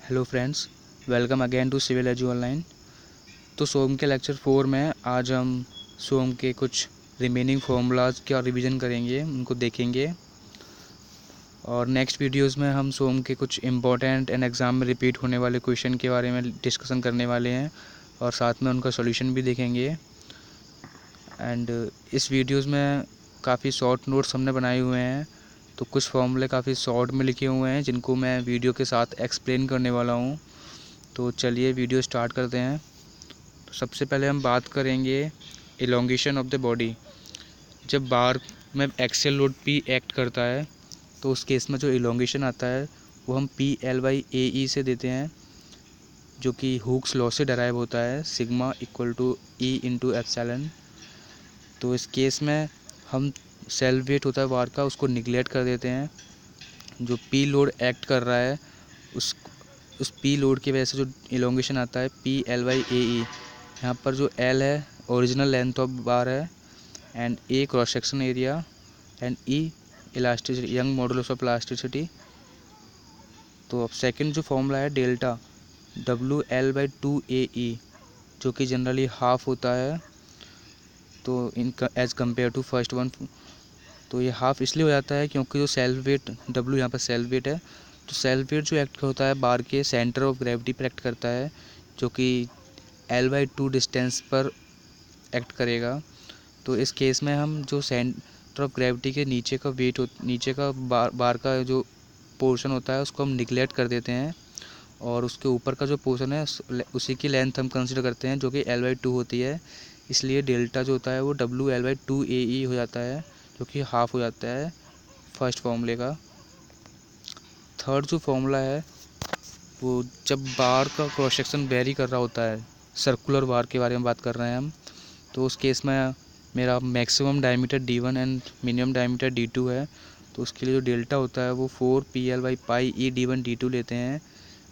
Hello friends, welcome again to civil edu online. तो सोम के लेक्चर 4 में आज हम सोम के कुछ रिमेनिंग फार्मूलाज का रिवीजन करेंगे, उनको देखेंगे। और नेक्स्ट वीडियोस में हम सोम के कुछ इम्पोर्टेंट एंड एग्ज़ाम में रिपीट होने वाले क्वेश्चन के बारे में डिस्कशन करने वाले हैं और साथ में उनका सॉल्यूशन भी देखेंगे। एंड इस वीडियोस में काफ़ी शॉर्ट नोट्स हमने बनाए हुए हैं, तो कुछ फॉर्मूले काफ़ी शॉर्ट में लिखे हुए हैं जिनको मैं वीडियो के साथ एक्सप्लेन करने वाला हूँ। तो चलिए वीडियो स्टार्ट करते हैं। तो सबसे पहले हम बात करेंगे इलोंगेशन ऑफ द बॉडी। जब बार में एक्सियल लोड पी एक्ट करता है तो उस केस में जो इलोंगेशन आता है वो हम PL/AE से देते हैं, जो कि हुक्स लॉ से डराइव होता है, sigma equal to E into epsilon. तो इस केस में हम सेल्फ वेट होता है बार का, उसको निगलेक्ट कर देते हैं। जो पी लोड एक्ट कर रहा है उस पी लोड की वजह से जो इलोंगेशन आता है PL/AE। यहाँ पर जो L है ओरिजिनल लेंथ ऑफ बार है, and A cross section area, and E elasticity, young modulus of elasticity. तो अब सेकंड जो फॉर्मूला है डेल्टा WL/2AE, जो कि जनरली हाफ होता है, तो इन as compare to first one. तो ये हाफ इसलिए हो जाता है क्योंकि जो सेल्फ वेट W यहाँ पर सेल्फ वेट है, तो सेल्फ वेट जो एक्ट होता है बार के सेंटर ऑफ ग्रेविटी पर एक्ट करता है, जो कि L/2 डिस्टेंस पर एक्ट करेगा। तो इस केस में हम जो सेंटर ऑफ ग्रेविटी के नीचे का वेट नीचे का बार का जो पोर्शन होता है उसको हम निगलेक्ट कर देते हैं, और उसके ऊपर का जो पोर्शन है उसी की लेंथ हम कंसिडर करते हैं, जो कि L/2 होती है। इसलिए डेल्टा जो होता है वो WL/2AE हो जाता है, जो कि हाफ हो जाता है फर्स्ट फॉर्मूले का। थर्ड जो फॉर्मूला है वो जब बार का क्रॉस सेक्शन वेरी कर रहा होता है, सर्कुलर बार के बारे में बात कर रहे हैं हम, तो उस केस में मेरा maximum diameter D1 and minimum diameter D2 है। तो उसके लिए जो डेल्टा होता है वो 4PL/πE D1 D2 लेते हैं,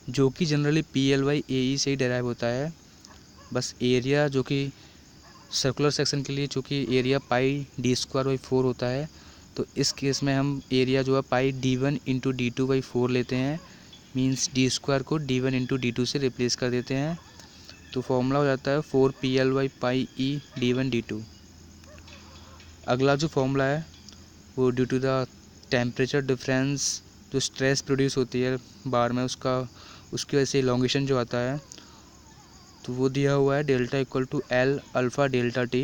जो कि जनरली PL/AE से ही डेराइव होता है। बस एरिया जो कि सर्कुलर सेक्शन के लिए चूँकि एरिया πD²/4 होता है, तो इस केस में हम एरिया जो है πD1 इंटू D2/4 लेते हैं। मीन्स D² को D1 इंटू D2 से रिप्लेस कर देते हैं। तो फॉर्मूला हो जाता है 4PL/πE D1 D2। अगला जो फॉर्मूला है वो due to the temperature difference, जो स्ट्रेस प्रोड्यूस होती है बार में उसकी वजह से इलोंगेशन जो आता है, तो वो दिया हुआ है delta equal to L alpha delta T।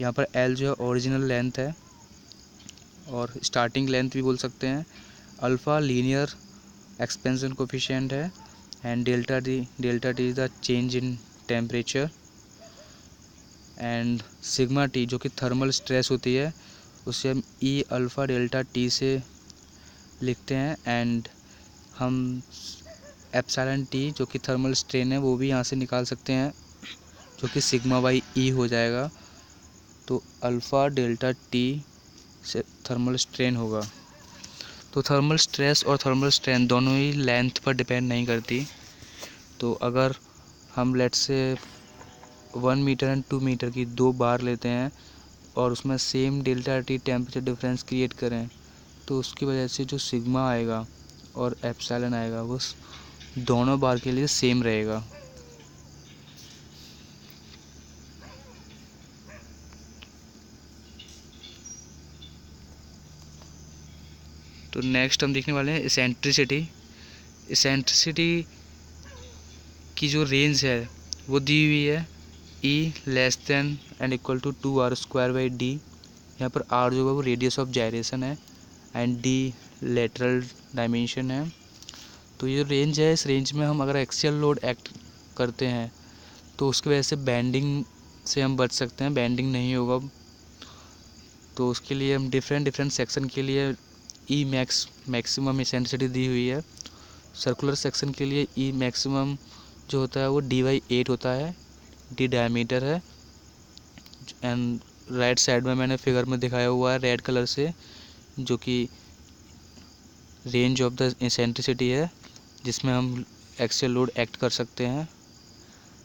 यहाँ पर L जो है ओरिजिनल लेंथ है और स्टार्टिंग लेंथ भी बोल सकते हैं। अल्फ़ा लीनियर एक्सपेंशन कोफिशिएंट है, and delta T is the change in temperature, and sigma T जो कि थर्मल स्ट्रेस होती है उसे हम E अल्फ़ा डेल्टा T से लिखते हैं, एंड हम एप्सिलॉन T जो कि थर्मल स्ट्रेन है वो भी यहाँ से निकाल सकते हैं, जो कि सिग्मा/E हो जाएगा। तो अल्फ़ा डेल्टा T से थर्मल स्ट्रेन होगा। तो थर्मल स्ट्रेस और थर्मल स्ट्रेन दोनों ही लेंथ पर डिपेंड नहीं करती। तो अगर हम let's say 1 metre and 2 metre की दो बार लेते हैं और उसमें same delta T temperature difference create करें, तो उसकी वजह से जो सिग्मा आएगा और एप्सिलॉन आएगा वो दोनों बार के लिए सेम रहेगा। तो नेक्स्ट हम देखने वाले हैं इसेंट्रिसिटी। इसेंट्रिसिटी की जो रेंज है वो दी हुई है E less than and equal to 2r²/d। यहाँ पर r जो है वो रेडियस ऑफ जायरेशन है, एंड d लेटरल डायमेंशन है। तो ये रेंज है, इस रेंज में हम अगर एक्सियल लोड एक्ट करते हैं तो उसकी वजह से बैंडिंग से हम बच सकते हैं, बैंडिंग नहीं होगा। तो उसके लिए हम डिफरेंट सेक्शन के लिए E मैक्सिमम इसेंट्रिसिटी दी हुई है। सर्कुलर सेक्शन के लिए E मैक्सिमम जो होता है वो D/8 होता है, D डायमीटर है, एंड राइट साइड में मैंने फिगर में दिखाया हुआ है रेड कलर से, जो कि रेंज ऑफ द इसेंट्रिसिटी है जिसमें हम एक्सियल लोड एक्ट कर सकते हैं।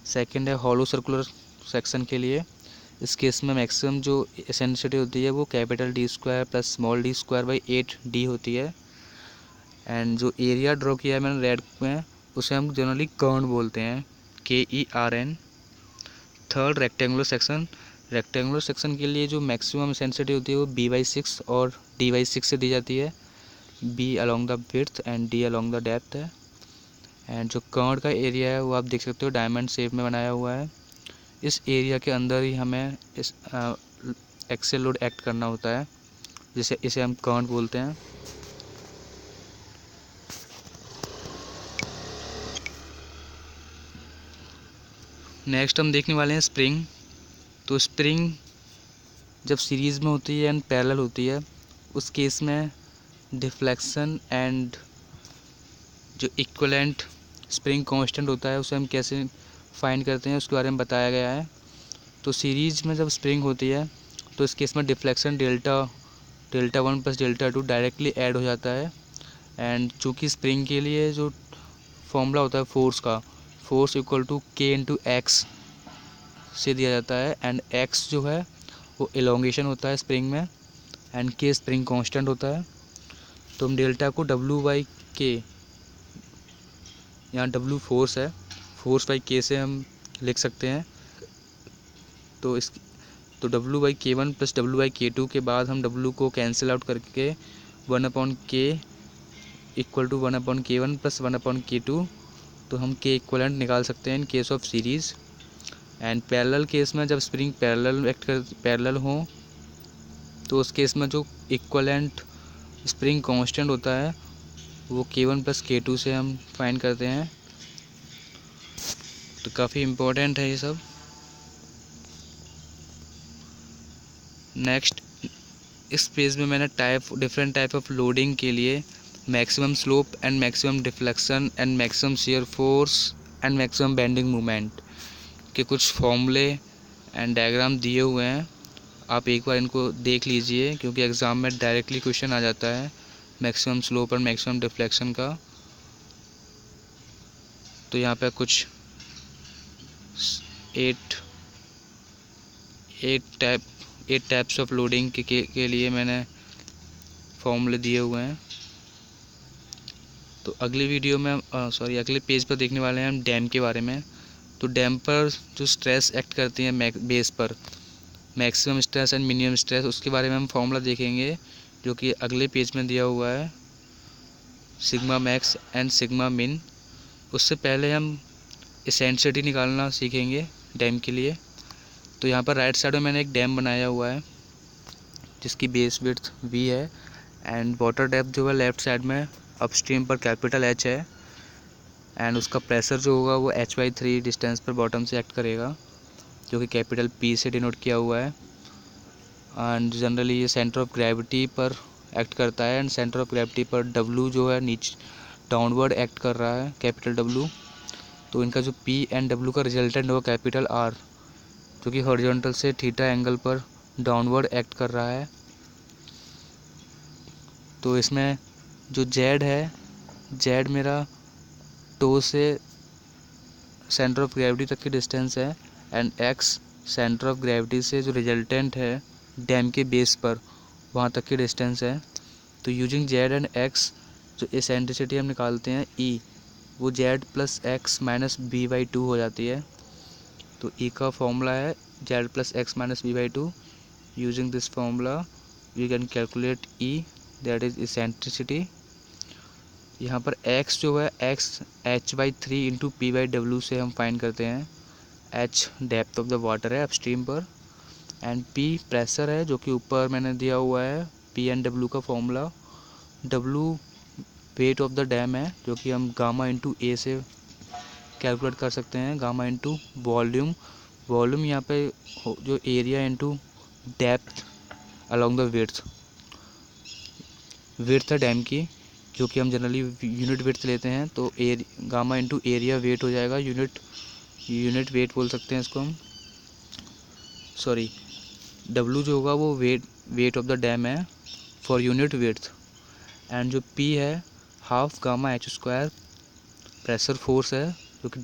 सेकंड है हॉलो सर्कुलर सेक्शन के लिए। इस केस में मैक्सिमम जो इसेंट्रिसिटी होती है वो capital D² plus small d²/8d होती है। एंड जो एरिया ड्रॉ किया है मैंने रेड में, उसे हम जनरली कर्न बोलते हैं, KERN। थर्ड रेक्टेंगुलर सेक्शन के लिए जो मैक्सिमम सेंसिटिविटी होती है वो B/6 और D/6 से दी जाती है। B along the width and D along the depth है। एंड जो कर्न का एरिया है वो आप देख सकते हो डायमंड शेप में बनाया हुआ है। इस एरिया के अंदर ही हमें इस एक्सेल लोड एक्ट करना होता है, जिसे इसे हम कर्न बोलते हैं। नेक्स्ट हम देखने वाले हैं स्प्रिंग। तो स्प्रिंग जब सीरीज़ में होती है एंड पैरेलल होती है, उस केस में डिफ्लेक्शन एंड जो इक्वलेंट स्प्रिंग कांस्टेंट होता है उसे हम कैसे फाइंड करते हैं उसके बारे में बताया गया है। तो सीरीज़ में जब स्प्रिंग होती है तो इस केस में deflection delta 1 plus delta 2 directly add हो जाता है। एंड चूँकि स्प्रिंग के लिए जो फॉर्मूला होता है फोर्स का, फोर्स इक्वल टू K/X से दिया जाता है। एंड X जो है वो एलोंगेशन होता है स्प्रिंग में, एंड K स्प्रिंग कांस्टेंट होता है। तो हम डेल्टा को W/K, यहाँ W फोर्स है, फोर्स बाई K से हम लिख सकते हैं। तो W/K1 प्लस W/K2 के बाद हम W को कैंसिल आउट करके 1/K equal to 1/K1 plus 1/K2, तो हम K इक्वलेंट निकाल सकते हैं in case of series. And parallel case में जब स्प्रिंग पैरेलल हो तो उस केस में जो इक्वलेंट स्प्रिंग कांस्टेंट होता है वो K1 प्लस K2 से हम फाइंड करते हैं। तो काफ़ी इम्पोर्टेंट है ये सब। नेक्स्ट इस पेज में मैंने डिफरेंट टाइप ऑफ लोडिंग के लिए maximum slope and maximum deflection and maximum shear force and maximum bending moment के कुछ फॉर्मूले एंड डायग्राम दिए हुए हैं। आप एक बार इनको देख लीजिए क्योंकि एग्ज़ाम में डायरेक्टली क्वेश्चन आ जाता है मैक्सिमम स्लोप और मैक्सिमम डिफ्लेक्शन का। तो यहाँ पे कुछ 8 टाइप्स ऑफ लोडिंग के लिए मैंने फॉर्मूले दिए हुए हैं। तो अगली वीडियो में अगले पेज पर देखने वाले हैं हम डैम के बारे में। तो डैम पर जो स्ट्रेस एक्ट करती है बेस पर, maximum stress and minimum stress, उसके बारे में हम फॉर्मूला देखेंगे जो कि अगले पेज में दिया हुआ है, सिग्मा मैक्स एंड सिग्मा मिन। उससे पहले हम एसेंट्रिसिटी निकालना सीखेंगे डैम के लिए। तो यहाँ पर राइट साइड में मैंने एक डैम बनाया हुआ है जिसकी बेस विड्थ V है एंड वाटर डेप्थ जो है लेफ़्ट साइड में अपस्ट्रीम पर कैपिटल H है एंड उसका प्रेशर जो होगा वो H/3 डिस्टेंस पर बॉटम से एक्ट करेगा जो कि कैपिटल P से डिनोट किया हुआ है। एंड जनरली ये सेंटर ऑफ ग्रेविटी पर एक्ट करता है एंड सेंटर ऑफ ग्रेविटी पर W जो है नीचे डाउनवर्ड एक्ट कर रहा है, कैपिटल W। तो इनका जो P एंड W का रिजल्टेंट होगा कैपिटल R जो कि हॉरिजॉन्टल से थीटा एंगल पर डाउनवर्ड एक्ट कर रहा है। तो इसमें जो Z है, Z मेरा टो से सेंटर ऑफ ग्रेविटी तक की डिस्टेंस है and X centre of gravity से जो रिजल्टेंट है डैम के बेस पर वहाँ तक की डिस्टेंस है। तो यूजिंग Z एंड X जो एसेंट्रिसिटी हम निकालते हैं E, वो Z plus X minus B/2 हो जाती है। तो E का फॉर्मूला है Z plus X minus B/2। Using this formula we can calculate E, that is eccentricity. यहाँ पर X जो है X H/3 इंटू P/W से हम फाइंड करते हैं। H depth of the water है अपस्ट्रीम पर एंड P प्रेशर है जो कि ऊपर मैंने दिया हुआ है P एंड W का formula. W weight of the dam है जो कि हम गामा इंटू A से कैलकुलेट कर सकते हैं, गामा इंटू वॉल्यूम। वॉल्यूम यहाँ पे जो area into depth along the width है डैम की जो कि हम जनरली यूनिट विड्थ लेते हैं। तो गामा इंटू एरिया वेट हो जाएगा, यूनिट वेट बोल सकते हैं इसको हम। W जो होगा वो वेट ऑफ द डैम है फॉर यूनिट विड्थ एंड जो P है half gamma H² pressure force है जो कि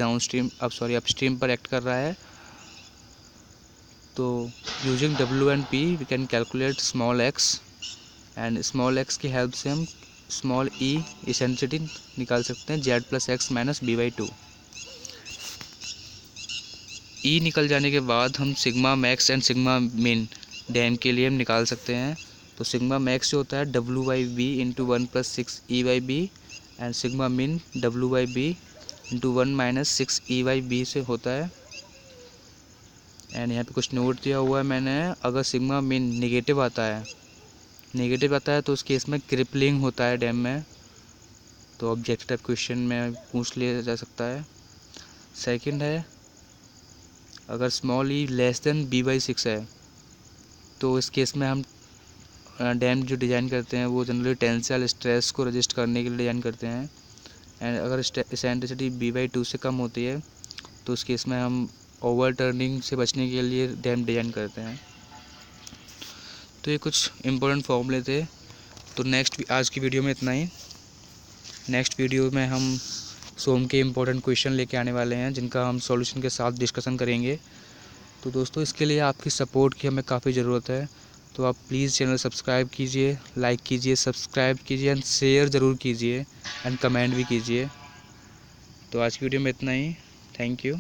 अपस्ट्रीम पर एक्ट कर रहा है। तो using W and P we can calculate small x and small x की हेल्प से हम स्मॉल ई एसेंसिटी निकाल सकते हैं z plus x minus B/2। E निकल जाने के बाद हम sigma max and sigma min dam के लिए हम निकाल सकते हैं। तो सिग्मा मैक्स जो होता है W/B into 1 + 6E/B and sigma मिन W/B इंटू 1 - 6E/B से होता है। एंड यहाँ पे कुछ नोट दिया हुआ है मैंने, अगर सिग्मा मिन नेगेटिव आता है तो उस केस में क्रिपलिंग होता है डैम में, तो ऑब्जेक्टिव टाइप क्वेश्चन में पूछ लिया जा सकता है। सेकंड है, अगर स्मॉल ई लेस देन B/6 है तो इस केस में हम डैम जो डिज़ाइन करते हैं वो जनरली टेंसाइल स्ट्रेस को रजिस्ट करने के लिए डिज़ाइन करते हैं। एंड अगर एसेंट्रिसिटी B/2 से कम होती है तो उस केस में हम ओवर टर्निंग से बचने के लिए डैम डिज़ाइन करते हैं। तो ये कुछ इम्पोर्टेंट फॉर्मूले थे। तो आज की वीडियो में इतना ही। नेक्स्ट वीडियो में हम सोम के इम्पोर्टेंट क्वेश्चन लेके आने वाले हैं जिनका हम सॉल्यूशन के साथ डिस्कशन करेंगे। तो दोस्तों इसके लिए आपकी सपोर्ट की हमें काफ़ी ज़रूरत है, तो आप प्लीज़ चैनल सब्सक्राइब कीजिए, लाइक कीजिए, सब्सक्राइब कीजिए एंड शेयर ज़रूर कीजिए एंड कमेंट भी कीजिए। तो आज की वीडियो में इतना ही। Thank you.